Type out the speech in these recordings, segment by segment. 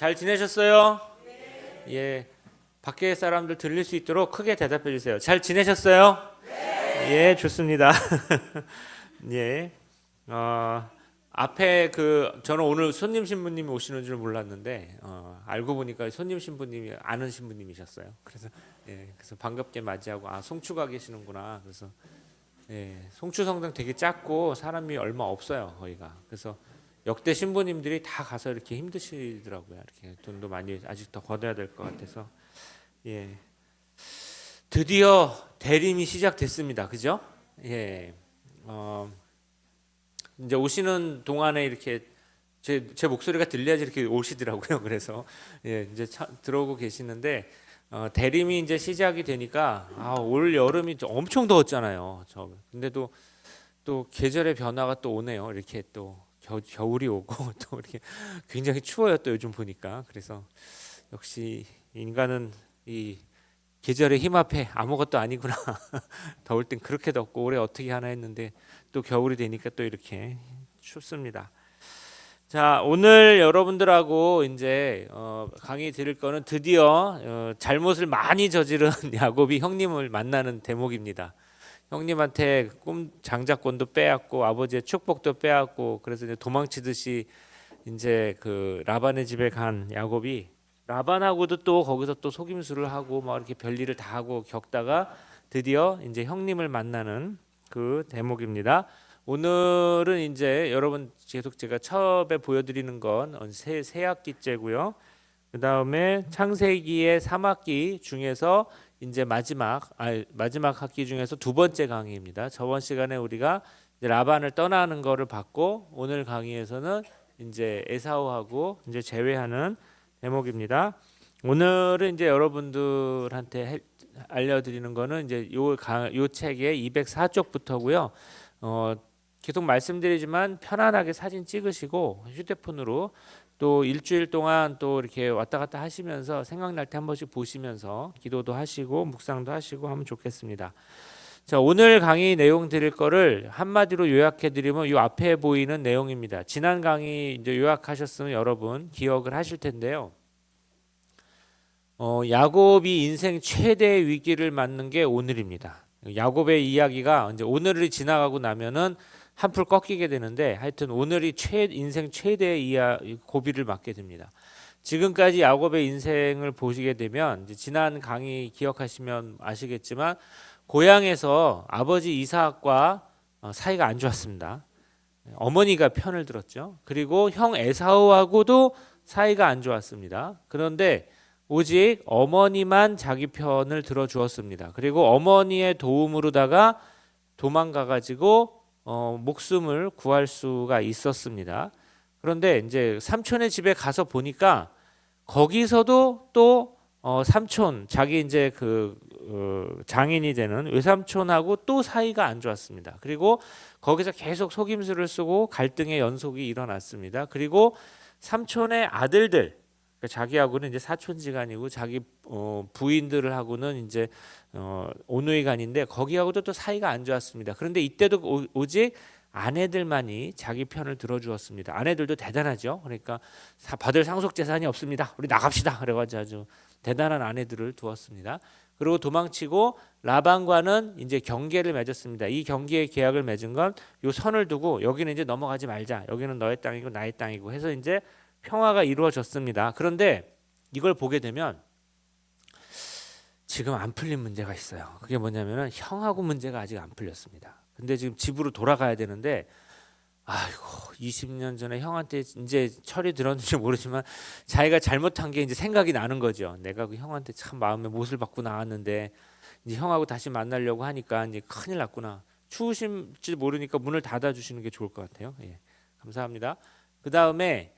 잘 지내셨어요? 예. 밖에 사람들 들릴 수 있도록 크게 대답해 주세요. 잘 지내셨어요? 예, 좋습니다. 예. 앞에 저는 오늘 손님 신부님이 오시는 줄 몰랐는데 알고 보니까 손님 신부님이 아는 신부님이셨어요. 그래서 반갑게 맞이하고 송추가 계시는구나. 그래서 송추 성당 되게 작고 사람이 얼마 없어요, 거기가. 그래서 역대 신부님들이 다 가서 이렇게 힘드시더라고요. 이렇게 돈도 많이 아직 더 걷어야 될 것 같아서. 예. 드디어 대림이 시작됐습니다. 그죠? 예. 이제 오시는 동안에 이렇게 제 목소리가 들려야지 이렇게 오시더라고요. 그래서 이제 들어오고 계시는데 대림이 이제 시작이 되니까 올 여름이 엄청 더웠잖아요. 근데도 또 계절의 변화가 또 오네요. 이렇게 또 겨울이 오고 또 이렇게 굉장히 추워요. 또 요즘 보니까. 그래서 역시 인간은 이 계절의 힘 앞에 아무것도 아니구나. 더울 땐 그렇게 덥고 올해 어떻게 하나 했는데 또 겨울이 되니까 또 이렇게 춥습니다. 자, 오늘 여러분들하고 이제 강의 드릴 거는 드디어 잘못을 많이 저지른 야곱이 형님을 만나는 대목입니다. 형님한테 장자권도 빼앗고 아버지의 축복도 빼앗고 그래서 이제 도망치듯이 이제 그 라반의 집에 간 야곱이 라반하고도 또 거기서 또 속임수를 하고 막 이렇게 별일을 다 하고 겪다가 드디어 이제 형님을 만나는 그 대목입니다. 오늘은 이제 여러분 계속 제가 처음에 보여드리는 건 새 학기째고요. 그 다음에 창세기의 3학기 중에서 이제 마지막 학기 중에서 두 번째 강의입니다. 저번 시간에 우리가 이제 라반을 떠나는 거를 봤고 오늘 강의에서는 이제 에사우하고 이제 재회하는 대목입니다. 오늘은 이제 여러분들한테 알려드리는 거는 이제 요 책의 204쪽부터고요. 계속 말씀드리지만 편안하게 사진 찍으시고 휴대폰으로 또 일주일 동안 또 이렇게 왔다 갔다 하시면서 생각날 때 한 번씩 보시면서 기도도 하시고 묵상도 하시고 하면 좋겠습니다. 자, 오늘 강의 내용 드릴 거를 한마디로 요약해 드리면 이 앞에 보이는 내용입니다. 지난 강의 이제 요약하셨으면 여러분 기억을 하실 텐데요. 야곱이 인생 최대의 위기를 맞는 게 오늘입니다. 야곱의 이야기가 이제 오늘이 지나가고 나면은 한풀 꺾이게 되는데 하여튼 오늘이 인생 최대의 고비를 맞게 됩니다. 지금까지 야곱의 인생을 보시게 되면 이제 지난 강의 기억하시면 아시겠지만 고향에서 아버지 이삭과 사이가 안 좋았습니다. 어머니가 편을 들었죠. 그리고 형 에사우하고도 사이가 안 좋았습니다. 그런데 오직 어머니만 자기 편을 들어주었습니다. 그리고 어머니의 도움으로다가 도망가가지고 목숨을 구할 수가 있었습니다. 그런데 이제 삼촌의 집에 가서 보니까 거기서도 또 삼촌 자기 이제 장인이 되는 외삼촌하고 또 사이가 안 좋았습니다. 그리고 거기서 계속 속임수를 쓰고 갈등의 연속이 일어났습니다. 그리고 삼촌의 아들들 자기하고는 이제 사촌지간이고 자기 부인들하고는 이제 오누이간인데 거기하고도 또 사이가 안 좋았습니다. 그런데 이때도 오직 아내들만이 자기 편을 들어주었습니다. 아내들도 대단하죠. 그러니까 받을 상속 재산이 없습니다. 우리 나갑시다. 그래가지고 아주 대단한 아내들을 두었습니다. 그리고 도망치고 라반과는 이제 경계를 맺었습니다. 이 경계의 계약을 맺은 건 요 선을 두고 여기는 이제 넘어가지 말자. 여기는 너의 땅이고 나의 땅이고 해서 이제 평화가 이루어졌습니다. 그런데 이걸 보게 되면 지금 안 풀린 문제가 있어요. 그게 뭐냐면은 형하고 문제가 아직 안 풀렸습니다. 근데 지금 집으로 돌아가야 되는데 아이고 20년 전에 형한테 이제 철이 들었는지 모르지만 자기가 잘못한 게 이제 생각이 나는 거죠. 내가 그 형한테 참 마음에 못을 받고 나왔는데 이제 형하고 다시 만나려고 하니까 이제 큰일 났구나. 추우실지 모르니까 문을 닫아 주시는 게 좋을 것 같아요. 예. 감사합니다. 그다음에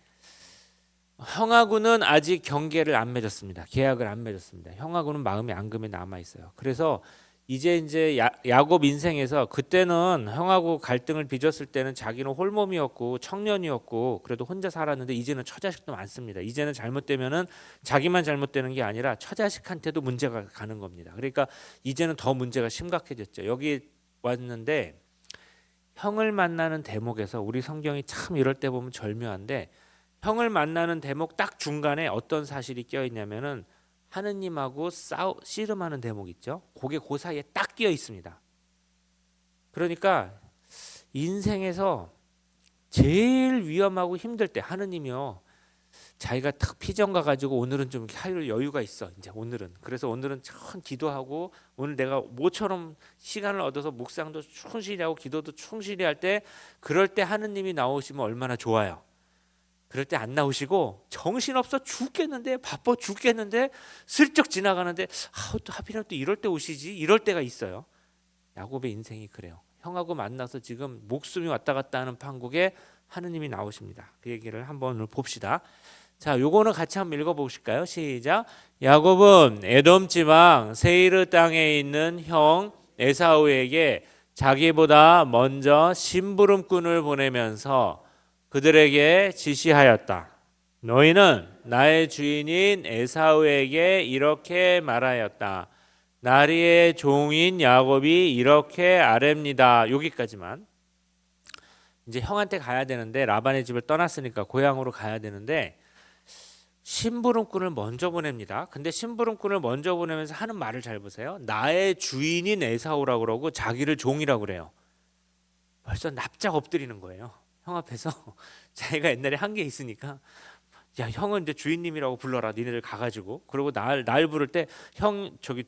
형하고는 아직 경계를 안 맺었습니다. 계약을 안 맺었습니다. 형하고는 마음이 앙금에 남아 있어요. 그래서 이제 야곱 인생에서 그때는 형하고 갈등을 빚었을 때는 자기는 홀몸이었고 청년이었고 그래도 혼자 살았는데 이제는 처자식도 많습니다. 이제는 잘못되면은 자기만 잘못되는 게 아니라 처자식한테도 문제가 가는 겁니다. 그러니까 이제는 더 문제가 심각해졌죠. 여기 왔는데 형을 만나는 대목에서 우리 성경이 참 이럴 때 보면 절묘한데 형을 만나는 대목 딱 중간에 어떤 사실이 껴 있냐면은 하느님하고 씨름하는 대목 있죠. 그게 그 사이에 딱 끼어 있습니다. 그러니까 인생에서 제일 위험하고 힘들 때 하느님이요. 자기가 탁 피정 가가지고 오늘은 좀 할 여유가 있어. 이제 오늘은 그래서 오늘은 참 기도하고 오늘 내가 모처럼 시간을 얻어서 묵상도 충실히 하고 기도도 충실히 할 때 그럴 때 하느님이 나오시면 얼마나 좋아요. 그럴 때 안 나오시고 정신없어 죽겠는데 바빠 죽겠는데 슬쩍 지나가는데 또 하필이면 또 이럴 때 오시지 이럴 때가 있어요. 야곱의 인생이 그래요. 형하고 만나서 지금 목숨이 왔다 갔다 하는 판국에 하느님이 나오십니다. 그 얘기를 한번 오늘 봅시다. 자, 요거는 같이 한번 읽어보실까요? 시작. 야곱은 에돔 지방 세이르 땅에 있는 형 에사우에게 자기보다 먼저 심부름꾼을 보내면서 그들에게 지시하였다. 너희는 나의 주인인 에사우에게 이렇게 말하였다. 나리의 종인 야곱이 이렇게 아뢰입니다. 여기까지만. 이제 형한테 가야 되는데 라반의 집을 떠났으니까 고향으로 가야 되는데 심부름꾼을 먼저 보냅니다. 근데 심부름꾼을 먼저 보내면서 하는 말을 잘 보세요. 나의 주인인 에사우라고 그러고 자기를 종이라고 그래요. 벌써 납작 엎드리는 거예요. 형 앞에서 자기가 옛날에 한 게 있으니까 야 형은 이제 주인님이라고 불러라. 니네들 가가지고 그리고 날 부를 때 형 저기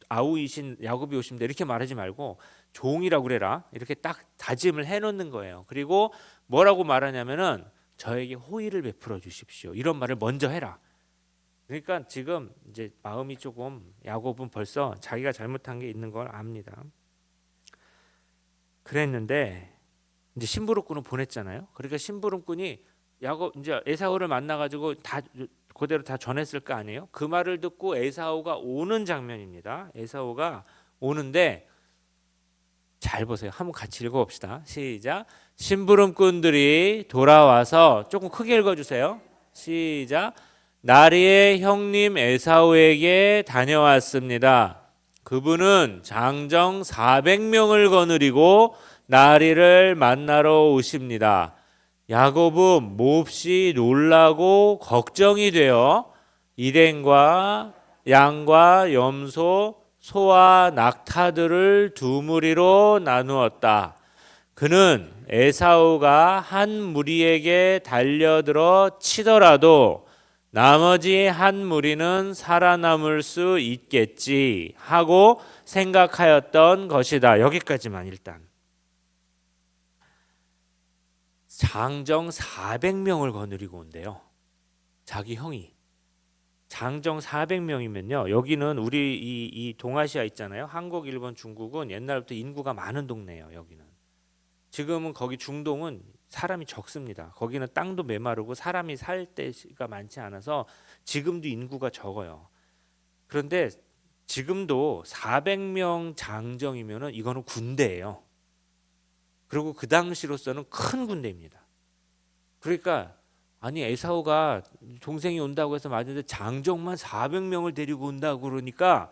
아우이신 야곱이 오십니다. 이렇게 말하지 말고 종이라고 그래라. 이렇게 딱 다짐을 해놓는 거예요. 그리고 뭐라고 말하냐면은 저에게 호의를 베풀어 주십시오. 이런 말을 먼저 해라. 그러니까 지금 이제 마음이 조금 야곱은 벌써 자기가 잘못한 게 있는 걸 압니다. 그랬는데 이제 심부름꾼을 보냈잖아요. 그러니까 심부름꾼이 야곱 이제 에사우를 만나가지고 다 그대로 다 전했을 거 아니에요. 그 말을 듣고 에사우가 오는 장면입니다. 에사우가 오는데 잘 보세요. 한번 같이 읽어봅시다. 시작. 심부름꾼들이 돌아와서 조금 크게 읽어주세요. 시작. 나리의 형님 에사우에게 다녀왔습니다. 그분은 장정 400명을 거느리고 나리를 만나러 오십니다. 야곱은 몹시 놀라고 걱정이 되어 일행과 양과 염소, 소와 낙타들을 두 무리로 나누었다. 그는 에사우가 한 무리에게 달려들어 치더라도 나머지 한 무리는 살아남을 수 있겠지 하고 생각하였던 것이다. 여기까지만 일단. 장정 400명을 거느리고 온대요. 자기 형이. 장정 400명이면요. 여기는 우리 이 동아시아 있잖아요. 한국, 일본, 중국은 옛날부터 인구가 많은 동네예요. 여기는. 지금은 거기 중동은 사람이 적습니다. 거기는 땅도 메마르고 사람이 살 데가 많지 않아서 지금도 인구가 적어요. 그런데 지금도 400명 장정이면은 이거는 군대예요. 그리고 그 당시로서는 큰 군대입니다. 그러니까 아니 에사우가 동생이 온다고 해서 맞는데 장정만 400명을 데리고 온다고 그러니까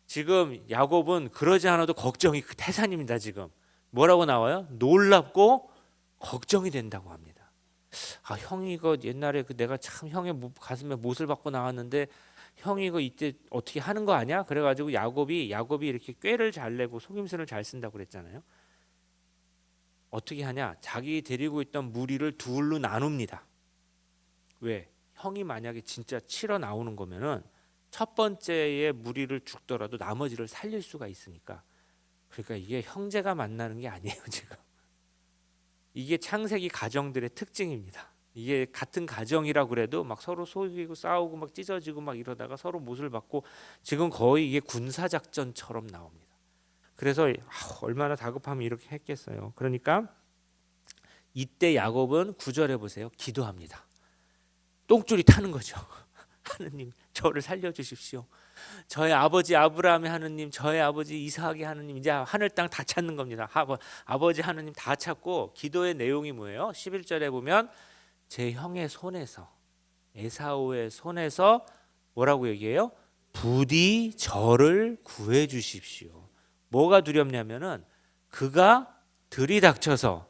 지금 야곱은 그러지 않아도 걱정이 태산입니다. 지금 뭐라고 나와요? 놀랍고 걱정이 된다고 합니다. 아 형이 이거 옛날에 그 내가 참 형의 가슴에 못을 받고 나왔는데 형이 이거 이때 어떻게 하는 거 아니야? 그래가지고 야곱이 이렇게 꾀를 잘 내고 속임수를 잘 쓴다고 그랬잖아요. 어떻게 하냐? 자기 데리고 있던 무리를 둘로 나눕니다. 왜? 형이 만약에 진짜 치러 나오는 거면은 첫 번째의 무리를 죽더라도 나머지를 살릴 수가 있으니까. 그러니까 이게 형제가 만나는 게 아니에요 지금. 이게 창세기 가정들의 특징입니다. 이게 같은 가정이라 그래도 막 서로 속이고 싸우고 막 찢어지고 막 이러다가 서로 못을 받고 지금 거의 이게 군사 작전처럼 나옵니다. 그래서 얼마나 다급하면 이렇게 했겠어요. 그러니까 이때 야곱은 9절에 보세요. 기도합니다. 똥줄이 타는 거죠. 하느님 저를 살려주십시오. 저의 아버지 아브라함의 하느님, 저의 아버지 이삭의 하느님, 이제 하늘 땅 다 찾는 겁니다. 아버지 하느님 다 찾고 기도의 내용이 뭐예요? 11절에 보면 제 형의 손에서 에사우의 손에서 뭐라고 얘기해요? 부디 저를 구해 주십시오. 뭐가 두렵냐면은 그가 들이닥쳐서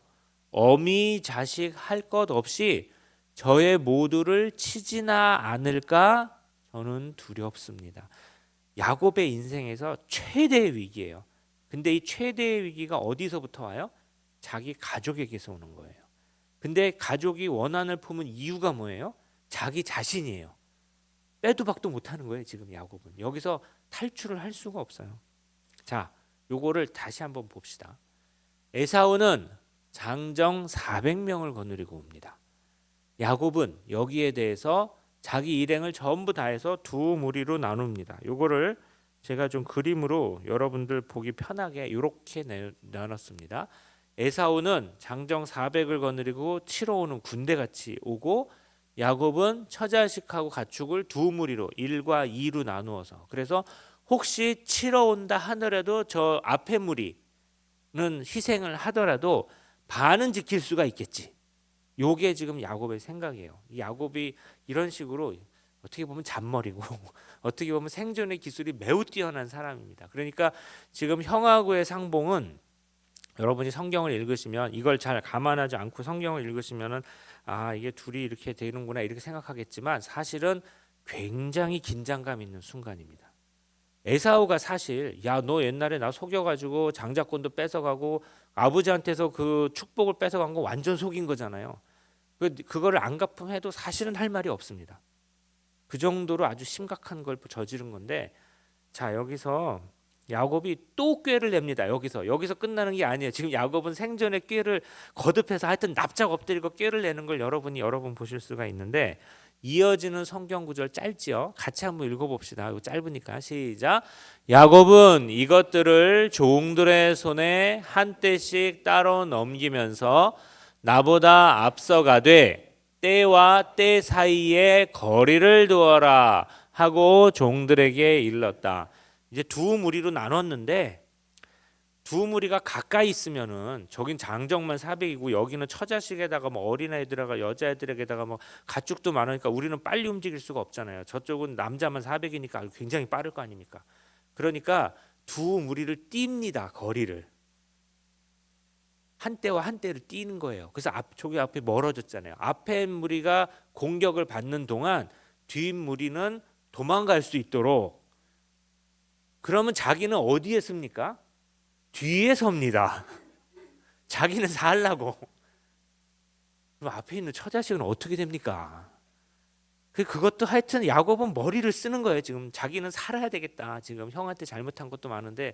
어미 자식 할 것 없이 저의 모두를 치지나 않을까 저는 두렵습니다. 야곱의 인생에서 최대의 위기예요. 근데 이 최대의 위기가 어디서부터 와요? 자기 가족에게서 오는 거예요. 근데 가족이 원한을 품은 이유가 뭐예요? 자기 자신이에요. 빼도 박도 못하는 거예요. 지금 야곱은 여기서 탈출을 할 수가 없어요. 자, 요거를 다시 한번 봅시다. 에사우는 장정 400명을 거느리고 옵니다. 야곱은 여기에 대해서 자기 일행을 전부 다해서 두 무리로 나눕니다. 요거를 제가 좀 그림으로 여러분들 보기 편하게 이렇게 나눴습니다. 에사우는 장정 400을 거느리고 치러 오는 군대같이 오고, 야곱은 처자식하고 가축을 두 무리로 1과 2로 나누어서, 그래서 혹시 치러 온다 하더라도 저 앞에 무리는 희생을 하더라도 반은 지킬 수가 있겠지. 요게 지금 야곱의 생각이에요. 이 야곱이 이런 식으로 어떻게 보면 잔머리고 어떻게 보면 생존의 기술이 매우 뛰어난 사람입니다. 그러니까 지금 형하고의 상봉은, 여러분이 성경을 읽으시면 이걸 잘 감안하지 않고 성경을 읽으시면은 아, 이게 둘이 이렇게 되는구나 이렇게 생각하겠지만, 사실은 굉장히 긴장감 있는 순간입니다. 에사우가 사실 야, 너 옛날에 나 속여가지고 장자권도 뺏어가고 아버지한테서 그 축복을 뺏어간 거 완전 속인 거잖아요. 그거를 안 갚음해도 사실은 할 말이 없습니다. 그 정도로 아주 심각한 걸 저지른 건데, 자, 여기서 야곱이 또 꾀를 냅니다. 여기서 끝나는 게 아니에요. 지금 야곱은 생전에 꾀를 거듭해서 하여튼 납작 엎드리고 꾀를 내는 걸 여러분 보실 수가 있는데, 이어지는 성경 구절 짧지요. 같이 한번 읽어봅시다. 이거 짧으니까 시작. 야곱은 이것들을 종들의 손에 한 떼씩 따로 넘기면서 나보다 앞서가되 때와 때 사이에 거리를 두어라 하고 종들에게 일렀다. 이제 두 무리로 나눴는데, 두 무리가 가까이 있으면은 저긴 장정만 400이고 여기는 처자식에다가 뭐 어린아이들에다가 여자애들에게다가 뭐 가축도 많으니까 우리는 빨리 움직일 수가 없잖아요. 저쪽은 남자만 400이니까 굉장히 빠를 거 아닙니까? 그러니까 두 무리를 띱니다. 거리를 한때와 한때를 띄는 거예요. 그래서 저기 앞에 멀어졌잖아요. 앞에 무리가 공격을 받는 동안 뒷 무리는 도망갈 수 있도록. 그러면 자기는 어디에 섭니까? 뒤에 섭니다. 자기는 살라고. 그럼 앞에 있는 처자식은 어떻게 됩니까? 그것도 하여튼 야곱은 머리를 쓰는 거예요. 지금 자기는 살아야 되겠다. 지금 형한테 잘못한 것도 많은데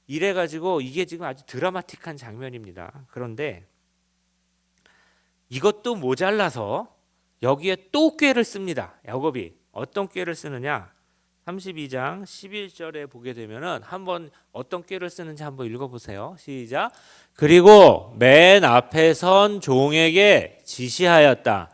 이래가지고 이게 지금 아주 드라마틱한 장면입니다. 그런데 이것도 모자라서 여기에 또 꾀를 씁니다. 야곱이 어떤 꾀를 쓰느냐? 32장 11절에 보게 되면은 한번 어떤 꾀를 쓰는지 한번 읽어보세요. 시작. 그리고 맨 앞에 선 종에게 지시하였다.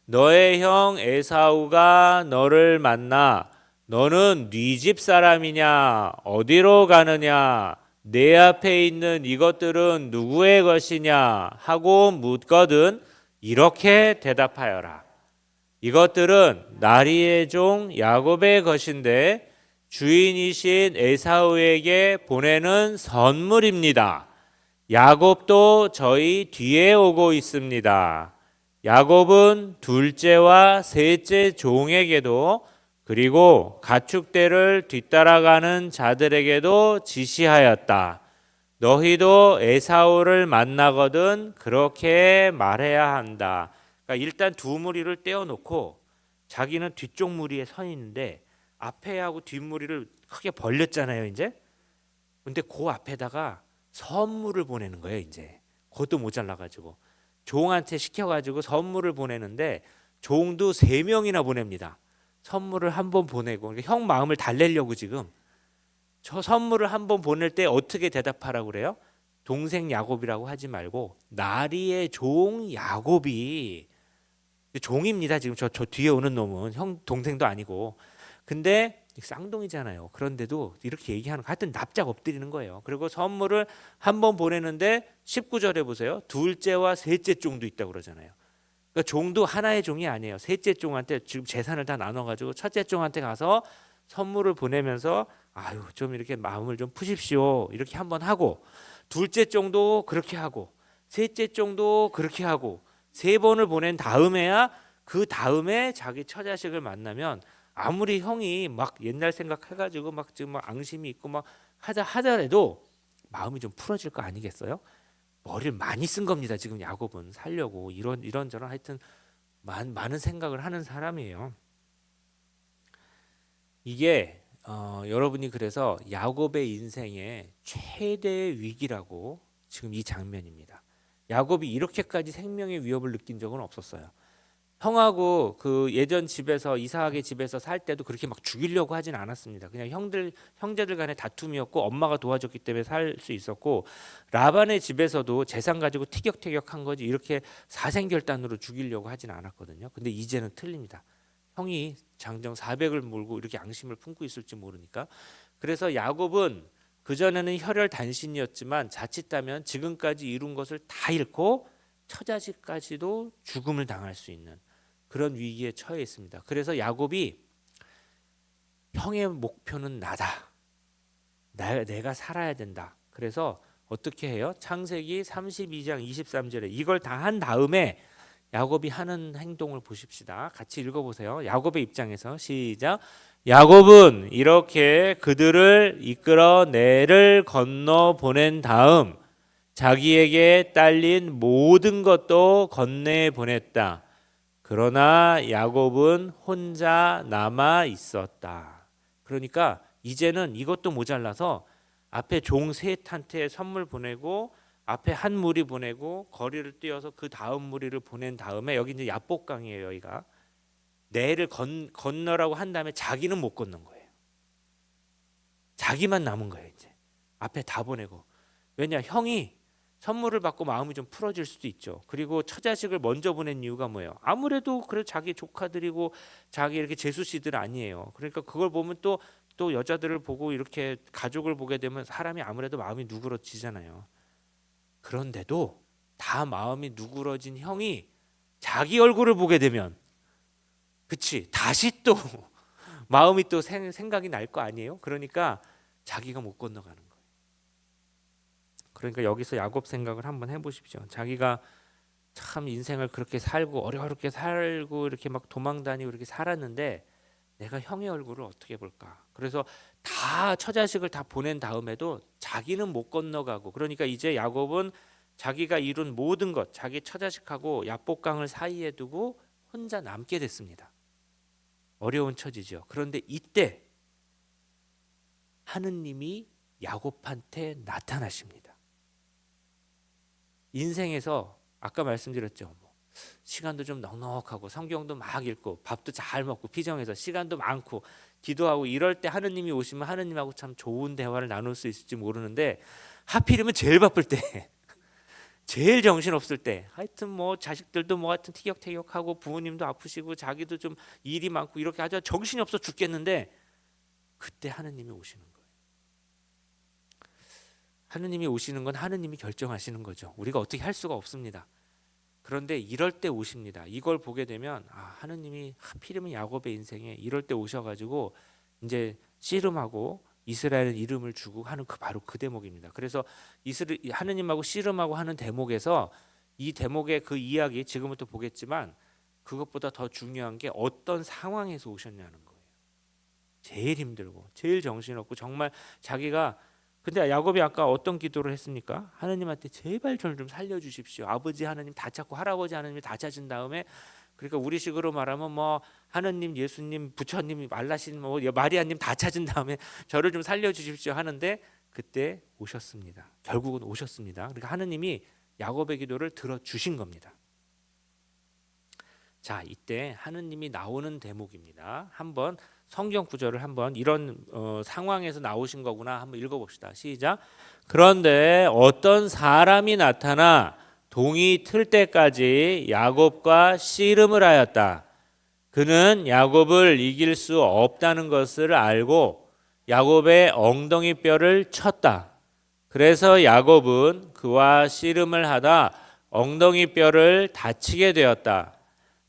너의 형 에사우가 너를 만나 너는 네 집 사람이냐 어디로 가느냐 내 앞에 있는 이것들은 누구의 것이냐 하고 묻거든 이렇게 대답하여라. 이것들은 나리의 종 야곱의 것인데 주인이신 에사우에게 보내는 선물입니다. 야곱도 저희 뒤에 오고 있습니다. 야곱은 둘째와 셋째 종에게도 그리고 가축대를 뒤따라가는 자들에게도 지시하였다. 너희도 에사우를 만나거든 그렇게 말해야 한다. 그러니까 일단 두 무리를 떼어놓고 자기는 뒤쪽 무리에 서 있는데 앞에하고 뒷무리를 크게 벌렸잖아요. 이제 근데 그 앞에다가 선물을 보내는 거예요. 이제 그것도 모자라가지고 종한테 시켜가지고 선물을 보내는데 종도 3명이나 보냅니다. 선물을 한 번 보내고 그러니까 형 마음을 달래려고 지금 저 선물을 한 번 보낼 때 어떻게 대답하라고 그래요? 동생 야곱이라고 하지 말고 나리의 종 야곱이 종입니다. 지금 저 뒤에 오는 놈은 형 동생도 아니고 근데 쌍둥이잖아요. 그런데도 이렇게 얘기하는 거 하여튼 납작 엎드리는 거예요. 그리고 선물을 한 번 보내는데 19절에 보세요. 둘째와 셋째 종도 있다고 그러잖아요. 그러니까 종도 하나의 종이 아니에요. 셋째 종한테 지금 재산을 다 나눠가지고 첫째 종한테 가서 선물을 보내면서 아유 좀 이렇게 마음을 좀 푸십시오 이렇게 한번 하고 둘째 종도 그렇게 하고 셋째 종도 그렇게 하고 3번을 보낸 다음에야 그 다음에 자기 처자식을 만나면 아무리 형이 막 옛날 생각해가지고 막 지금 막 앙심이 있고 막 하더라도 마음이 좀 풀어질 거 아니겠어요? 머리를 많이 쓴 겁니다. 지금 야곱은 살려고 이런저런 하여튼 많은 생각을 하는 사람이에요. 이게 여러분이 그래서 야곱의 인생의 최대의 위기라고 지금 이 장면입니다. 야곱이 이렇게까지 생명의 위협을 느낀 적은 없었어요. 형하고 그 예전 집에서 이삭의 집에서 살 때도 그렇게 막 죽이려고 하진 않았습니다. 그냥 형제들 간의 다툼이었고 엄마가 도와줬기 때문에 살 수 있었고 라반의 집에서도 재산 가지고 티격태격한 거지 이렇게 사생결단으로 죽이려고 하진 않았거든요. 근데 이제는 틀립니다. 형이 장정 400을 몰고 이렇게 양심을 품고 있을지 모르니까. 그래서 야곱은 그전에는 혈혈단신이었지만 자칫하면 지금까지 이룬 것을 다 잃고 처자식까지도 죽음을 당할 수 있는 그런 위기에 처해 있습니다. 그래서 야곱이 형의 목표는 나다. 내가 살아야 된다. 그래서 어떻게 해요? 창세기 32장 23절에 이걸 다 한 다음에 야곱이 하는 행동을 보십시다. 같이 읽어보세요. 야곱의 입장에서 시작. 야곱은 이렇게 그들을 이끌어 내를 건너 보낸 다음 자기에게 딸린 모든 것도 건네 보냈다. 그러나 야곱은 혼자 남아 있었다. 그러니까 이제는 이것도 모자라서 앞에 종 셋한테 선물 보내고 앞에 한 무리 보내고 거리를 뛰어서 그 다음 무리를 보낸 다음에 여기 이제 야복강이에요. 여기가 내를 건너라고 한 다음에 자기는 못 건넌 거예요. 자기만 남은 거예요. 이제 앞에 다 보내고. 왜냐, 형이 선물을 받고 마음이 좀 풀어질 수도 있죠. 그리고 처자식을 먼저 보낸 이유가 뭐예요? 아무래도 그래 자기 조카들이고 자기 이렇게 제수씨들 아니에요. 그러니까 그걸 보면 또 여자들을 보고 이렇게 가족을 보게 되면 사람이 아무래도 마음이 누그러지잖아요. 그런데도 다 마음이 누그러진 형이 자기 얼굴을 보게 되면 그치 다시 또 마음이 또 생각이 날 거 아니에요. 그러니까 자기가 못 건너가는 거예요. 그러니까 여기서 야곱 생각을 한번 해보십시오. 자기가 참 인생을 그렇게 살고 어렵게 살고 이렇게 막 도망다니고 이렇게 살았는데 내가 형의 얼굴을 어떻게 볼까. 그래서 다 처자식을 다 보낸 다음에도 자기는 못 건너가고 그러니까 이제 야곱은 자기가 이룬 모든 것 자기 처자식하고 야복강을 사이에 두고 혼자 남게 됐습니다. 어려운 처지죠. 그런데 이때 하느님이 야곱한테 나타나십니다. 인생에서 아까 말씀드렸죠. 시간도 좀 넉넉하고 성경도 막 읽고 밥도 잘 먹고 피정해서 시간도 많고 기도하고 이럴 때 하느님이 오시면 하느님하고 참 좋은 대화를 나눌 수 있을지 모르는데 하필이면 제일 바쁠 때 제일 정신없을 때 하여튼 뭐 자식들도 뭐 하여튼 티격태격하고 부모님도 아프시고 자기도 좀 일이 많고 이렇게 아주 정신이 없어 죽겠는데 그때 하느님이 오시는 거예요. 하느님이 오시는 건 하느님이 결정하시는 거죠. 우리가 어떻게 할 수가 없습니다. 그런데 이럴 때 오십니다. 이걸 보게 되면 하느님이 하필이면 야곱의 인생에 이럴 때 오셔가지고 이제 씨름하고 이스라엘은 이름을 주고 하는 바로 그 대목입니다. 그래서 하느님하고 씨름하고 하는 대목에서 이 대목의 그 이야기 지금부터 보겠지만 그것보다 더 중요한 게 어떤 상황에서 오셨냐는 거예요. 제일 힘들고 제일 정신없고 정말 자기가 근데 야곱이 아까 어떤 기도를 했습니까? 하느님한테 제발 저를 좀 살려주십시오. 아버지 하느님 다 찾고 할아버지 하느님 다 찾은 다음에 그러니까 우리식으로 말하면 뭐 하느님, 예수님, 부처님, 알라신, 뭐 마리아님 다 찾은 다음에 저를 좀 살려주십시오 하는데 그때 오셨습니다. 결국은 오셨습니다. 그러니까 하느님이 야곱의 기도를 들어주신 겁니다. 자, 이때 하느님이 나오는 대목입니다. 한번 성경 구절을 한번 이런 상황에서 나오신 거구나 한번 읽어봅시다. 시작. 그런데 어떤 사람이 나타나 동이 틀 때까지 야곱과 씨름을 하였다. 그는 야곱을 이길 수 없다는 것을 알고 야곱의 엉덩이 뼈를 쳤다. 그래서 야곱은 그와 씨름을 하다 엉덩이 뼈를 다치게 되었다.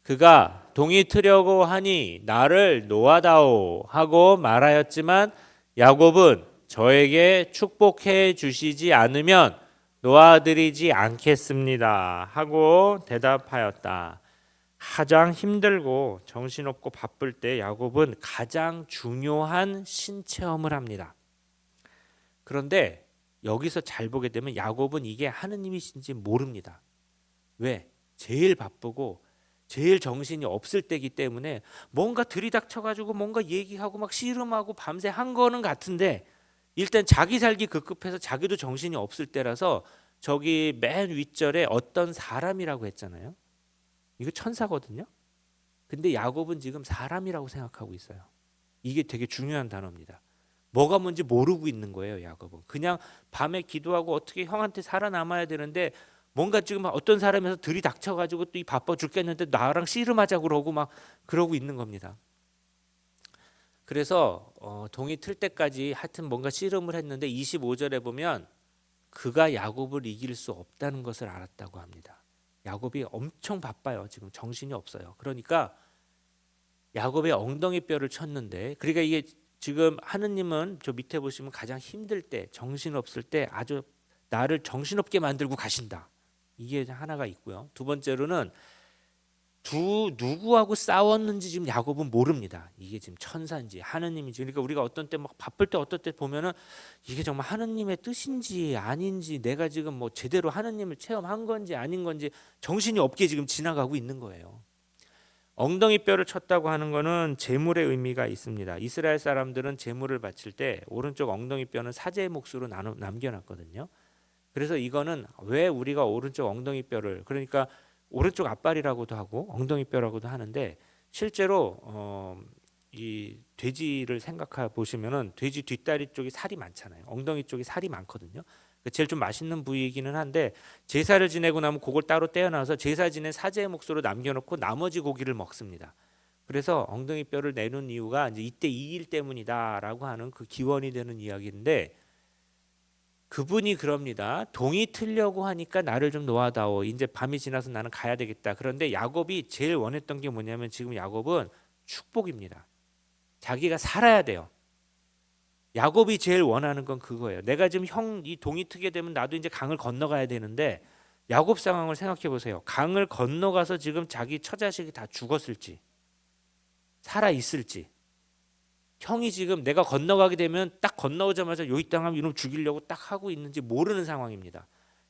그가 동이 트려고 하니 나를 놓아다오 하고 말하였지만 야곱은 저에게 축복해 주시지 않으면 놓아드리지 않겠습니다 하고 대답하였다. 가장 힘들고 정신없고 바쁠 때 야곱은 가장 중요한 신체험을 합니다. 그런데 여기서 잘 보게 되면 야곱은 이게 하느님이신지 모릅니다. 왜? 제일 바쁘고 제일 정신이 없을 때이기 때문에 뭔가 들이닥쳐가지고 뭔가 얘기하고 막 씨름하고 밤새 한 거는 같은데 일단 자기 살기 급급해서 자기도 정신이 없을 때라서 저기 맨 윗절에 어떤 사람이라고 했잖아요. 이거 천사거든요. 근데 야곱은 지금 사람이라고 생각하고 있어요. 이게 되게 중요한 단어입니다. 뭐가 뭔지 모르고 있는 거예요, 야곱은. 그냥 밤에 기도하고 어떻게 형한테 살아남아야 되는데 뭔가 지금 어떤 사람에서 들이닥쳐가지고 또 이 바빠 죽겠는데 나랑 씨름하자 그러고 막 그러고 있는 겁니다. 그래서 동이 틀 때까지 하여튼 뭔가 씨름을 했는데 25절에 보면 그가 야곱을 이길 수 없다는 것을 알았다고 합니다. 야곱이 엄청 바빠요. 지금 정신이 없어요. 그러니까 야곱의 엉덩이 뼈를 쳤는데 그러니까 이게 지금 하느님은 저 밑에 보시면 가장 힘들 때 정신없을 때 아주 나를 정신없게 만들고 가신다. 이게 하나가 있고요. 두 번째로는 누구하고 싸웠는지 지금 야곱은 모릅니다. 이게 지금 천사인지 하느님인지. 그러니까 우리가 어떤 때 막 바쁠 때 어떤 때 보면은 이게 정말 하느님의 뜻인지 아닌지 내가 지금 뭐 제대로 하느님을 체험한 건지 아닌 건지 정신이 없게 지금 지나가고 있는 거예요. 엉덩이 뼈를 쳤다고 하는 거는 제물의 의미가 있습니다. 이스라엘 사람들은 제물을 바칠 때 오른쪽 엉덩이 뼈는 사제의 몫으로 남겨놨거든요. 그래서 이거는 왜 우리가 오른쪽 엉덩이 뼈를 그러니까 오른쪽 앞발이라고도 하고 엉덩이 뼈라고도 하는데 실제로 이 돼지를 생각해 보시면은 돼지 뒷다리 쪽이 살이 많잖아요. 엉덩이 쪽이 살이 많거든요. 제일 좀 맛있는 부위이기는 한데 제사를 지내고 나면 그걸 따로 떼어놔서 제사 지낸 사제의 몫으로 남겨놓고 나머지 고기를 먹습니다. 그래서 엉덩이 뼈를 내놓은 이유가 이제 이때 이 일 때문이다라고 하는 그 기원이 되는 이야기인데 그분이 그럽니다. 동이 틀려고 하니까 나를 좀 놓아다오. 이제 밤이 지나서 나는 가야 되겠다. 그런데 야곱이 제일 원했던 게 뭐냐면 지금 야곱은 축복입니다. 자기가 살아야 돼요. 야곱이 제일 원하는 건 그거예요. 내가 지금 형 이 동이 트게 되면 나도 이제 강을 건너가야 되는데 야곱 상황을 생각해 보세요. 강을 건너가서 지금 자기 처자식이 다 죽었을지 살아 있을지 형이 지금 내가 건너가게 되면 딱 건너오자마자 여기 땅하면 이놈 죽이려고 딱 하고 있는지 모르는 상황입니다.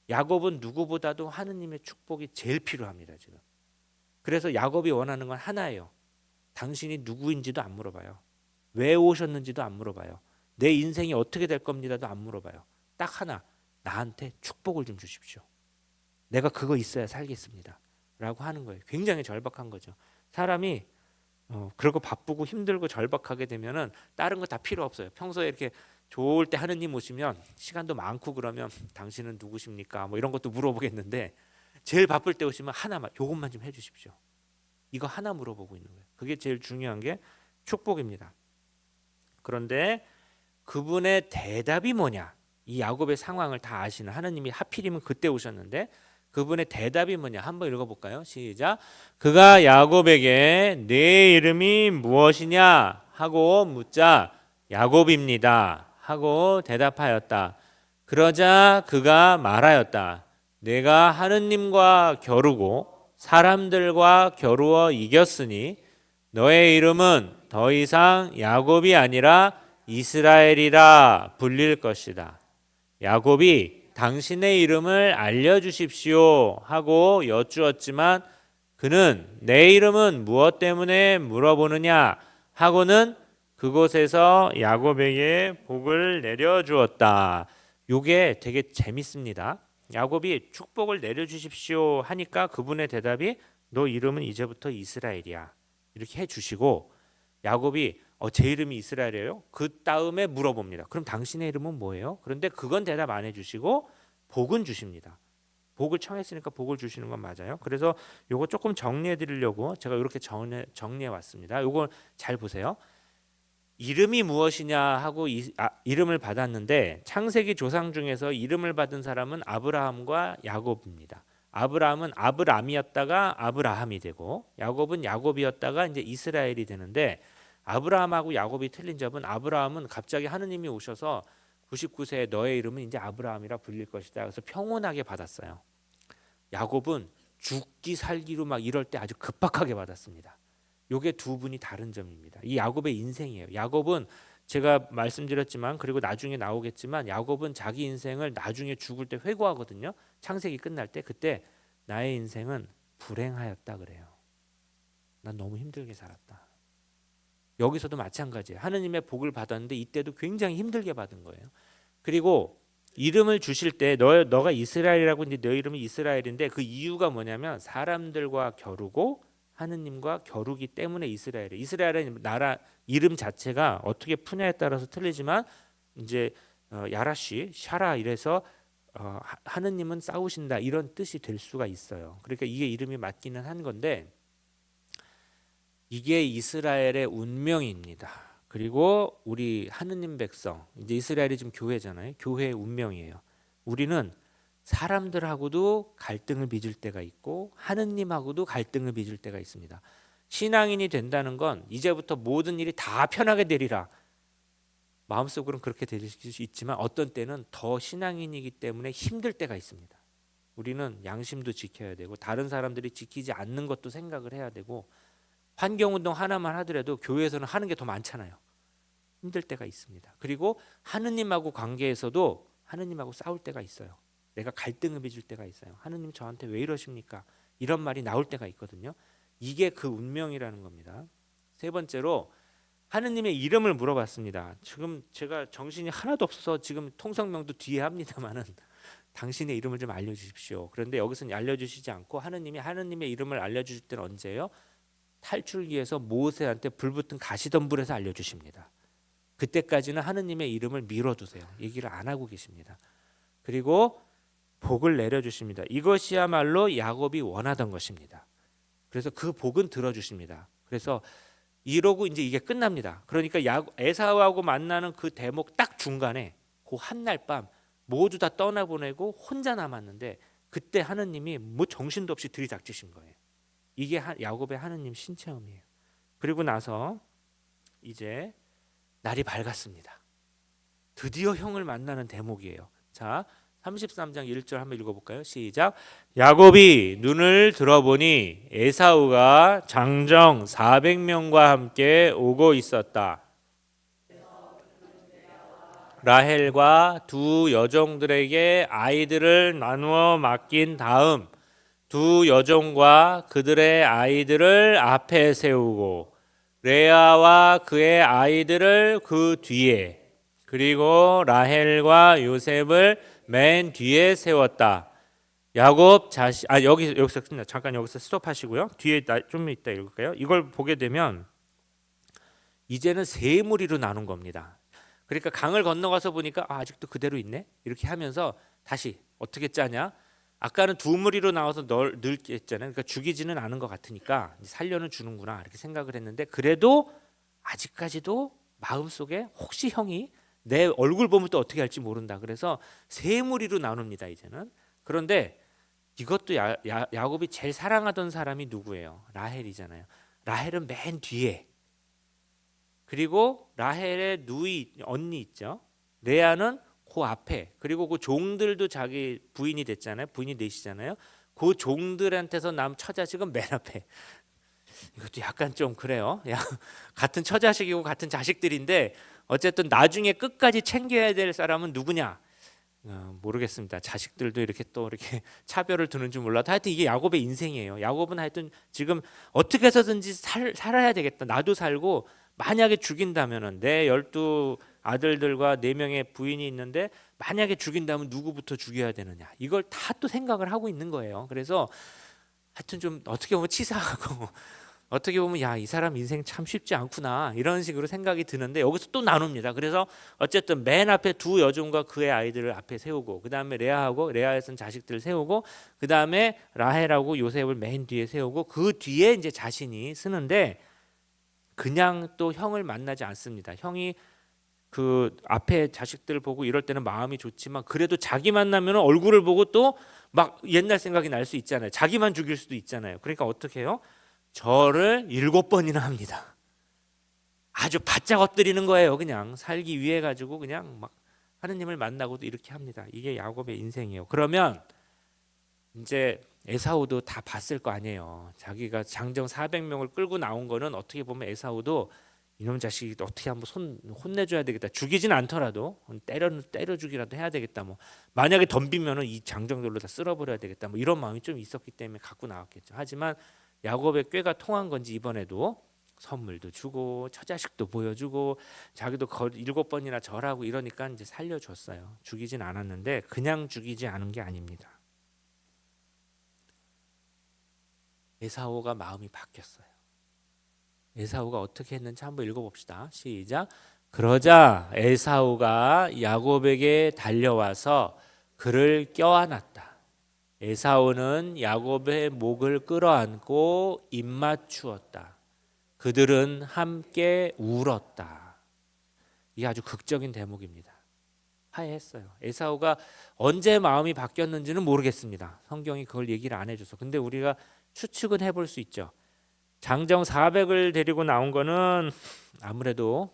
야곱은 누구보다도 하느님의 축복이 제일 필요합니다. 지금. 그래서 야곱이 원하는 건 하나예요. 당신이 누구인지도 안 물어봐요. 왜 오셨는지도 안 물어봐요. 내 인생이 어떻게 될 겁니다도 안 물어봐요. 딱 하나, 나한테 축복을 좀 주십시오. 내가 그거 있어야 살겠습니다. 라고 하는 거예요. 굉장히 절박한 거죠. 사람이 그러고 바쁘고 힘들고 절박하게 되면은 다른 거 다 필요 없어요. 평소에 이렇게 좋을 때 하느님 오시면 시간도 많고 그러면 당신은 누구십니까? 뭐 이런 것도 물어보겠는데 제일 바쁠 때 오시면 하나만 요것만 좀 해주십시오. 이거 하나 물어보고 있는 거예요. 그게 제일 중요한 게 축복입니다. 그런데 그분의 대답이 뭐냐? 이 야곱의 상황을 다 아시는 하느님이 하필이면 그때 오셨는데 그분의 대답이 뭐냐? 한번 읽어볼까요? 시작. 그가 야곱에게 네 이름이 무엇이냐 하고 묻자 야곱입니다 하고 대답하였다. 그러자 그가 말하였다. 내가 하느님과 겨루고 사람들과 겨루어 이겼으니 너의 이름은 더 이상 야곱이 아니라 이스라엘이라 불릴 것이다. 야곱이 당신의 이름을 알려주십시오 하고 여쭈었지만 그는 내 이름은 무엇 때문에 물어보느냐 하고는 그곳에서 야곱에게 복을 내려주었다. 이게 되게 재밌습니다. 야곱이 축복을 내려주십시오 하니까 그분의 대답이 너 이름은 이제부터 이스라엘이야 이렇게 해주시고 야곱이 제 이름이 이스라엘이에요? 그 다음에 물어봅니다. 그럼 당신의 이름은 뭐예요? 그런데 그건 대답 안 해주시고 복은 주십니다. 복을 청했으니까 복을 주시는 건 맞아요. 그래서 요거 조금 정리해 드리려고 제가 이렇게 정리해 왔습니다. 요거 잘 보세요. 이름이 무엇이냐 하고 이름을 받았는데 창세기 조상 중에서 이름을 받은 사람은 아브라함과 야곱입니다. 아브라함은 아브람이었다가 아브라함이 되고 야곱은 야곱이었다가 이제 이스라엘이 되는데 아브라함하고 야곱이 틀린 점은 아브라함은 갑자기 하느님이 오셔서 99세에 너의 이름은 이제 아브라함이라 불릴 것이다. 그래서 평온하게 받았어요. 야곱은 죽기 살기로 막 이럴 때 아주 급박하게 받았습니다. 요게 두 분이 다른 점입니다. 이 야곱의 인생이에요. 야곱은 제가 말씀드렸지만 그리고 나중에 나오겠지만 야곱은 자기 인생을 나중에 죽을 때 회고하거든요. 창세기 끝날 때 그때 나의 인생은 불행하였다 그래요. 난 너무 힘들게 살았다. 여기서도 마찬가지예요. 하느님의 복을 받았는데 이때도 굉장히 힘들게 받은 거예요. 그리고 이름을 주실 때 너가 이스라엘이라고 이제 너 이름이 이스라엘인데 그 이유가 뭐냐면 사람들과 겨루고 하느님과 겨루기 때문에 이스라엘이에요. 이스라엘은 나라 이름 자체가 어떻게 푸냐에 따라서 틀리지만 이제 야라시, 샤라 이래서 하느님은 싸우신다 이런 뜻이 될 수가 있어요. 그러니까 이게 이름이 맞기는 한 건데 이게 이스라엘의 운명입니다. 그리고 우리 하느님 백성 이제 이스라엘이 지금 교회잖아요. 교회의 운명이에요. 우리는 사람들하고도 갈등을 빚을 때가 있고 하느님하고도 갈등을 빚을 때가 있습니다. 신앙인이 된다는 건 이제부터 모든 일이 다 편하게 되리라. 마음속으로는 그렇게 될 수 있지만 어떤 때는 더 신앙인이기 때문에 힘들 때가 있습니다. 우리는 양심도 지켜야 되고 다른 사람들이 지키지 않는 것도 생각을 해야 되고 환경운동 하나만 하더라도 교회에서는 하는 게 더 많잖아요. 힘들 때가 있습니다. 그리고 하느님하고 관계에서도 하느님하고 싸울 때가 있어요. 내가 갈등을 빚을 때가 있어요. 하느님 저한테 왜 이러십니까? 이런 말이 나올 때가 있거든요. 이게 그 운명이라는 겁니다. 세 번째로 하느님의 이름을 물어봤습니다. 지금 제가 정신이 하나도 없어서 지금 통성명도 뒤에 합니다만은 당신의 이름을 좀 알려주십시오. 그런데 여기서는 알려주시지 않고 하느님의 이름을 알려주실 때는 언제예요? 탈출기에서 모세한테 불붙은 가시덤불에서 알려주십니다. 그때까지는 하느님의 이름을 밀어두세요. 얘기를 안 하고 계십니다. 그리고 복을 내려주십니다. 이것이야말로 야곱이 원하던 것입니다. 그래서 그 복은 들어주십니다. 그래서 이러고 이제 이게 끝납니다. 그러니까 에사우하고 만나는 그 대목 딱 중간에 그 한날 밤 모두 다 떠나보내고 혼자 남았는데 그때 하느님이 뭐 정신도 없이 들이닥치신 거예요. 이게 야곱의 하느님 신체험이에요. 그리고 나서 이제 날이 밝았습니다. 드디어 형을 만나는 대목이에요. 자, 33장 1절 한번 읽어볼까요? 시작. 야곱이 눈을 들어보니 에사우가 장정 400명과 함께 오고 있었다. 라헬과 두 여종들에게 아이들을 나누어 맡긴 다음 두 여종과 그들의 아이들을 앞에 세우고 레아와 그의 아이들을 그 뒤에 그리고 라헬과 요셉을 맨 뒤에 세웠다. 야곱 자식 여기서 끝나. 잠깐 여기서 스톱하시고요. 뒤에 좀 이따 읽을까요? 이걸 보게 되면 이제는 세 무리로 나눈 겁니다. 그러니까 강을 건너가서 보니까 아직도 그대로 있네. 이렇게 하면서 다시 어떻게 짜냐? 아까는 두 무리로 나와서 늙게 했잖아요. 그러니까 죽이지는 않은 것 같으니까 살려는 주는구나 이렇게 생각을 했는데 그래도 아직까지도 마음속에 혹시 형이 내 얼굴 보면 또 어떻게 할지 모른다. 그래서 세 무리로 나눕니다. 이제는. 그런데 이것도 야곱이 제일 사랑하던 사람이 누구예요? 라헬이잖아요. 라헬은 맨 뒤에. 그리고 라헬의 누이 언니 있죠. 레아는 그 앞에. 그리고 그 종들도 자기 부인이 됐잖아요. 부인이 넷이잖아요. 그 종들한테서 남 처자식은 맨 앞에. 이것도 약간 좀 그래요. 같은 처자식이고 같은 자식들인데 어쨌든 나중에 끝까지 챙겨야 될 사람은 누구냐? 모르겠습니다. 자식들도 이렇게 또 이렇게 차별을 두는 줄 몰라도 하여튼 이게 야곱의 인생이에요. 야곱은 하여튼 지금 어떻게 해서든지 살아야 되겠다. 나도 살고 만약에 죽인다면은 내 12 아들들과 4명의 부인이 있는데 만약에 죽인다면 누구부터 죽여야 되느냐? 이걸 다 또 생각을 하고 있는 거예요. 그래서 하여튼 좀 어떻게 보면 치사하고 어떻게 보면 이 사람 인생 참 쉽지 않구나 이런 식으로 생각이 드는데 여기서 또 나눕니다. 그래서 어쨌든 맨 앞에 두 여종과 그의 아이들을 앞에 세우고 그 다음에 레아에 쓴 자식들을 세우고 그 다음에 라헬하고 요셉을 맨 뒤에 세우고 그 뒤에 이제 자신이 쓰는데 그냥 또 형을 만나지 않습니다. 형이 그 앞에 자식들 보고 이럴 때는 마음이 좋지만 그래도 자기 만나면 얼굴을 보고 또 막 옛날 생각이 날 수 있잖아요. 자기만 죽일 수도 있잖아요. 그러니까 어떻게 해요? 절을 7번이나 합니다. 아주 바짝 엎드리는 거예요. 그냥 살기 위해 가지고 그냥 막 하느님을 만나고도 이렇게 합니다. 이게 야곱의 인생이에요. 그러면 이제 에사우도 다 봤을 거 아니에요. 자기가 장정 400명을 끌고 나온 거는 어떻게 보면 에사우도 이놈 자식이 어떻게 한번 혼내줘야 되겠다. 죽이진 않더라도 때려 주기라도 해야 되겠다. 뭐 만약에 덤비면은 이 장정들로 다 쓸어버려야 되겠다. 뭐 이런 마음이 좀 있었기 때문에 갖고 나왔겠죠. 하지만 야곱의 꾀가 통한 건지 이번에도 선물도 주고 처자식도 보여주고 자기도 7번이나 절하고 이러니까 이제 살려줬어요. 죽이진 않았는데 그냥 죽이지 않은 게 아닙니다. 에사오가 마음이 바뀌었어요. 에사오가 어떻게 했는지 한번 읽어봅시다. 시작. 그러자 에사오가 야곱에게 달려와서 그를 껴안았다. 에사오는 야곱의 목을 끌어안고 입맞추었다. 그들은 함께 울었다. 이게 아주 극적인 대목입니다. 화해했어요. 에사오가 언제 마음이 바뀌었는지는 모르겠습니다. 성경이 그걸 얘기를 안 해줘서. 근데 우리가 추측은 해볼 수 있죠. 장정 400을 데리고 나온 거는 아무래도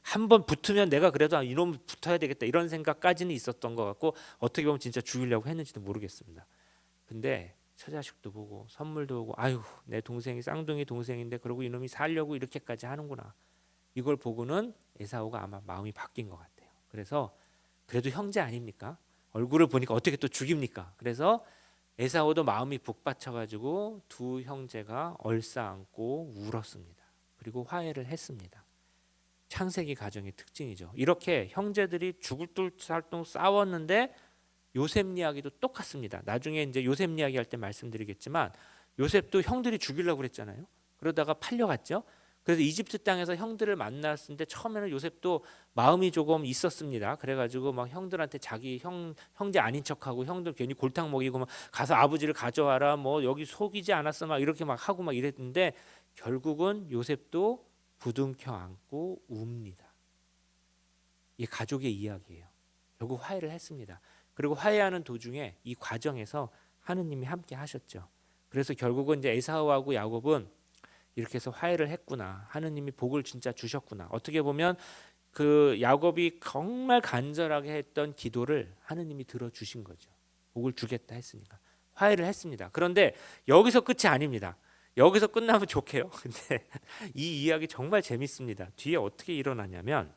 한 번 붙으면 내가 그래도 이놈 붙어야 되겠다 이런 생각까지는 있었던 것 같고 어떻게 보면 진짜 죽이려고 했는지도 모르겠습니다. 근데 처자식도 보고 선물도 오고 아유 내 동생이 쌍둥이 동생인데 그러고 이놈이 살려고 이렇게까지 하는구나. 이걸 보고는 에사오가 아마 마음이 바뀐 것 같아요. 그래서 그래도 형제 아닙니까? 얼굴을 보니까 어떻게 또 죽입니까? 그래서 에사오도 마음이 북받쳐가지고 두 형제가 얼싸안고 울었습니다. 그리고 화해를 했습니다. 창세기 가정의 특징이죠. 이렇게 형제들이 죽을 둥살둥 싸웠는데 요셉 이야기도 똑같습니다. 나중에 이제 요셉 이야기 할 때 말씀드리겠지만 요셉도 형들이 죽이려고 그랬잖아요. 그러다가 팔려갔죠. 그래서 이집트 땅에서 형들을 만났을 때 처음에는 요셉도 마음이 조금 있었습니다. 그래가지고 막 형들한테 자기 형제 아닌 척하고 형들 괜히 골탕 먹이고 막 가서 아버지를 가져와라 뭐 여기 속이지 않았어 막 이렇게 막 하고 막 이랬는데 결국은 요셉도 부둥켜 안고 웁니다. 이게 가족의 이야기예요. 결국 화해를 했습니다. 그리고 화해하는 도중에 이 과정에서 하느님이 함께 하셨죠. 그래서 결국은 이제 에사우하고 야곱은 이렇게 해서 화해를 했구나. 하느님이 복을 진짜 주셨구나. 어떻게 보면 그 야곱이 정말 간절하게 했던 기도를 하느님이 들어주신 거죠. 복을 주겠다 했으니까 화해를 했습니다. 그런데 여기서 끝이 아닙니다. 여기서 끝나면 좋게요. 근데 이 이야기 정말 재밌습니다. 뒤에 어떻게 일어나냐면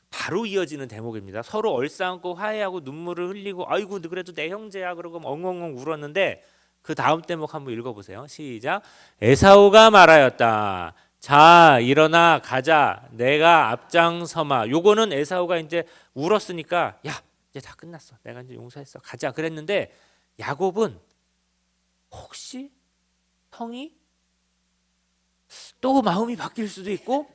바로 이어지는 대목입니다. 서로 얼싸안고 화해하고 눈물을 흘리고 아이고 그래도 내 형제야 그러고 엉엉엉 울었는데 그 다음 대목 한번 읽어보세요. 시작. 에사우가 말하였다. 자 일어나 가자. 내가 앞장서마. 요거는 에사우가 이제 울었으니까 야 이제 다 끝났어. 내가 이제 용서했어. 가자 그랬는데 야곱은 혹시 형이 또 마음이 바뀔 수도 있고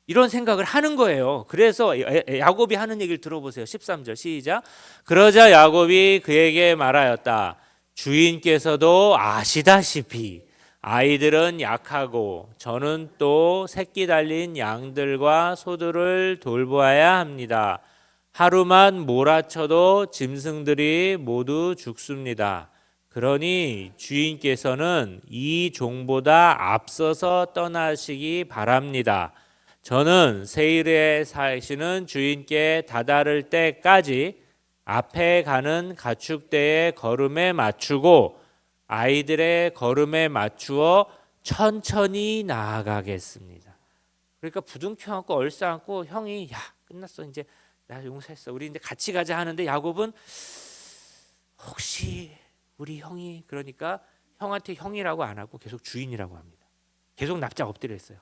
이런 생각을 하는 거예요. 그래서 야곱이 하는 얘기를 들어보세요. 13절 시작. 그러자 야곱이 그에게 말하였다. 주인께서도 아시다시피 아이들은 약하고 저는 또 새끼 달린 양들과 소들을 돌보아야 합니다. 하루만 몰아쳐도 짐승들이 모두 죽습니다. 그러니 주인께서는 이 종보다 앞서서 떠나시기 바랍니다. 저는 세일에 사시는 주인께 다다를 때까지 앞에 가는 가축대의 걸음에 맞추고 아이들의 걸음에 맞추어 천천히 나아가겠습니다. 그러니까 부둥켜 안고 얼싸안고 형이 야 끝났어 이제 나 용서했어 우리 이제 같이 가자 하는데 야곱은 혹시 우리 형이 그러니까 형한테 형이라고 안 하고 계속 주인이라고 합니다. 계속 납작 엎드려 있어요.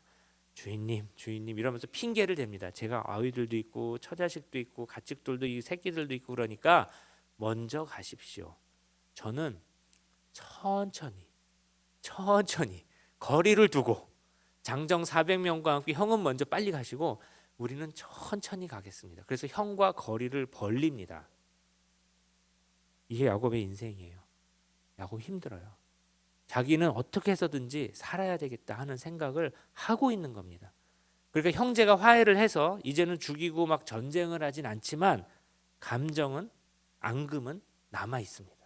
주인님 이러면서 핑계를 댑니다. 제가 아이들도 있고 처자식도 있고 가축들도 있고 새끼들도 있고 그러니까 먼저 가십시오. 저는 천천히 거리를 두고 장정 400명과 함께 형은 먼저 빨리 가시고 우리는 천천히 가겠습니다. 그래서 형과 거리를 벌립니다. 이게 야곱의 인생이에요. 야곱 힘들어요. 자기는 어떻게 해서든지 살아야 되겠다 하는 생각을 하고 있는 겁니다. 그러니까 형제가 화해를 해서 이제는 죽이고 막 전쟁을 하진 않지만 감정은 앙금은 남아 있습니다.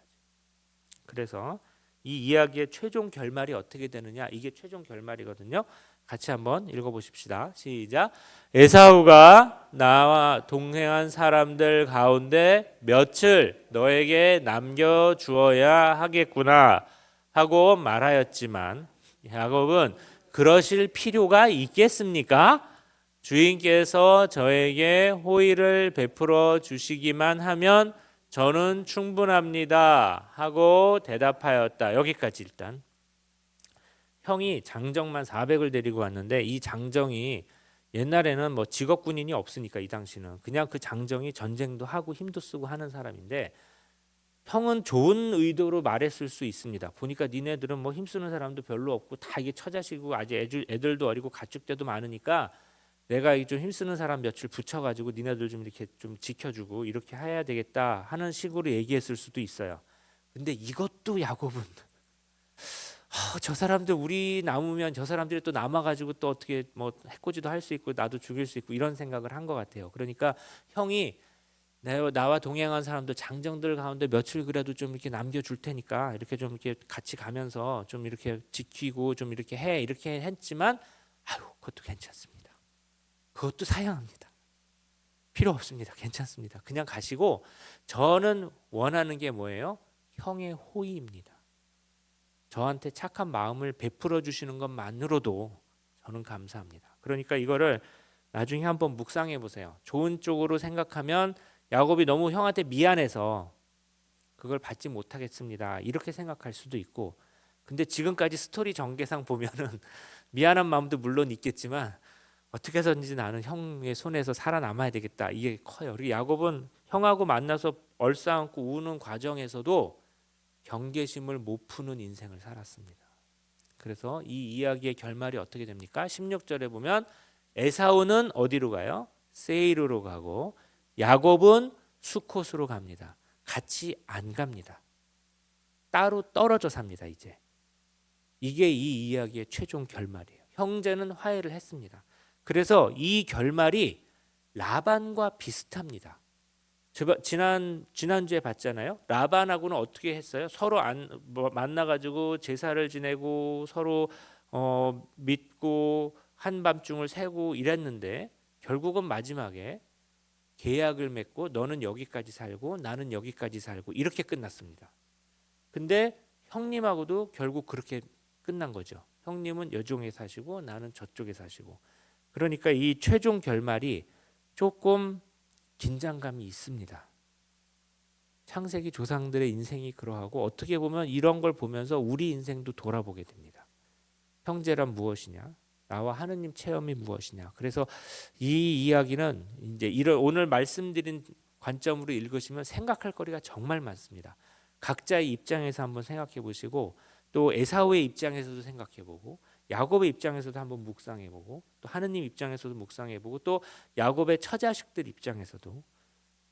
그래서 이 이야기의 최종 결말이 어떻게 되느냐 이게 최종 결말이거든요. 같이 한번 읽어보십시다. 시작. 에사우가 나와 동행한 사람들 가운데 며칠 너에게 남겨주어야 하겠구나 하고 말하였지만 야곱은 그러실 필요가 있겠습니까? 주인께서 저에게 호의를 베풀어 주시기만 하면 저는 충분합니다 하고 대답하였다. 여기까지 일단. 형이 장정만 400을 데리고 왔는데 이 장정이 옛날에는 뭐 직업 군인이 없으니까 이 당시는 그냥 그 장정이 전쟁도 하고 힘도 쓰고 하는 사람인데 형은 좋은 의도로 말했을 수 있습니다. 보니까 니네들은 뭐 힘쓰는 사람도 별로 없고 다 이게 처자식이고 아직 애들도 어리고 가축대도 많으니까 내가 좀 힘쓰는 사람 며칠 붙여가지고 니네들 좀 이렇게 좀 지켜주고 이렇게 해야 되겠다 하는 식으로 얘기했을 수도 있어요. 근데 이것도 야곱은 저 사람들 우리 남으면 저 사람들이 또 남아가지고 또 어떻게 뭐 해코지도 할 수 있고 나도 죽일 수 있고 이런 생각을 한 것 같아요. 그러니까 형이 나와 동행한 사람들 장정들 가운데 며칠 그래도 좀 이렇게 남겨줄 테니까 이렇게 좀 이렇게 같이 가면서 좀 이렇게 지키고 좀 이렇게 해 이렇게 했지만 아유 그것도 괜찮습니다. 그것도 사양합니다. 필요 없습니다. 괜찮습니다. 그냥 가시고 저는 원하는 게 뭐예요? 형의 호의입니다. 저한테 착한 마음을 베풀어 주시는 것만으로도 저는 감사합니다. 그러니까 이거를 나중에 한번 묵상해 보세요. 좋은 쪽으로 생각하면 야곱이 너무 형한테 미안해서 그걸 받지 못하겠습니다. 이렇게 생각할 수도 있고 근데 지금까지 스토리 전개상 보면은 미안한 마음도 물론 있겠지만 어떻게 해서든지 나는 형의 손에서 살아남아야 되겠다. 이게 커요. 그리고 야곱은 형하고 만나서 얼싸안고 우는 과정에서도 경계심을 못 푸는 인생을 살았습니다. 그래서 이 이야기의 결말이 어떻게 됩니까? 16절에 보면 에사우는 어디로 가요? 세이르로 가고 야곱은 수콧으로 갑니다. 같이 안 갑니다. 따로 떨어져 삽니다. 이게 이 이야기의 최종 결말이에요. 형제는 화해를 했습니다. 그래서 이 결말이 라반과 비슷합니다. 지난주에 봤잖아요. 라반하고는 어떻게 했어요? 서로 만나가지고 제사를 지내고 서로 믿고 한밤중을 새고 이랬는데 결국은 마지막에 계약을 맺고 너는 여기까지 살고 나는 여기까지 살고 이렇게 끝났습니다. 근데 형님하고도 결국 그렇게 끝난 거죠. 형님은 여종에 사시고 나는 저쪽에 사시고. 그러니까 이 최종 결말이 조금 긴장감이 있습니다. 창세기 조상들의 인생이 그러하고 어떻게 보면 이런 걸 보면서 우리 인생도 돌아보게 됩니다. 형제란 무엇이냐? 나와 하느님 체험이 무엇이냐? 그래서 이 이야기는 이제 오늘 말씀드린 관점으로 읽으시면 생각할 거리가 정말 많습니다. 각자의 입장에서 한번 생각해 보시고 또 에사우의 입장에서도 생각해 보고 야곱의 입장에서도 한번 묵상해 보고 또 하느님 입장에서도 묵상해 보고 또 야곱의 처자식들 입장에서도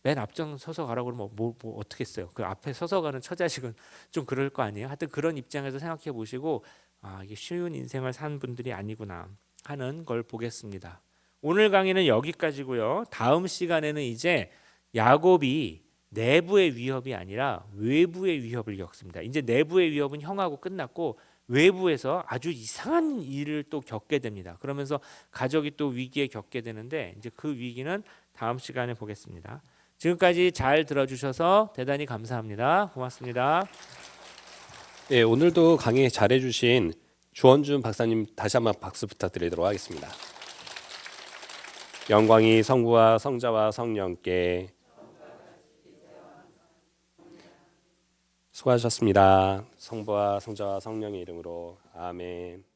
맨 앞장 서서 가라고 그러면 뭐 어떻게 했어요? 그 앞에 서서 가는 처자식은 좀 그럴 거 아니에요? 하여튼 그런 입장에서 생각해 보시고 이게 쉬운 인생을 산 분들이 아니구나 하는 걸 보겠습니다. 오늘 강의는 여기까지고요. 다음 시간에는 이제 야곱이 내부의 위협이 아니라 외부의 위협을 겪습니다. 이제 내부의 위협은 형하고 끝났고 외부에서 아주 이상한 일을 또 겪게 됩니다. 그러면서 가족이 또 위기에 겪게 되는데 이제 그 위기는 다음 시간에 보겠습니다. 지금까지 잘 들어주셔서 대단히 감사합니다. 고맙습니다. 네, 오늘도 강의 잘해주신 주원준 박사님 다시 한번 박수 부탁드리도록 하겠습니다. 영광이 성부와 성자와 성령께. 수고하셨습니다. 성부와 성자와 성령의 이름으로 아멘.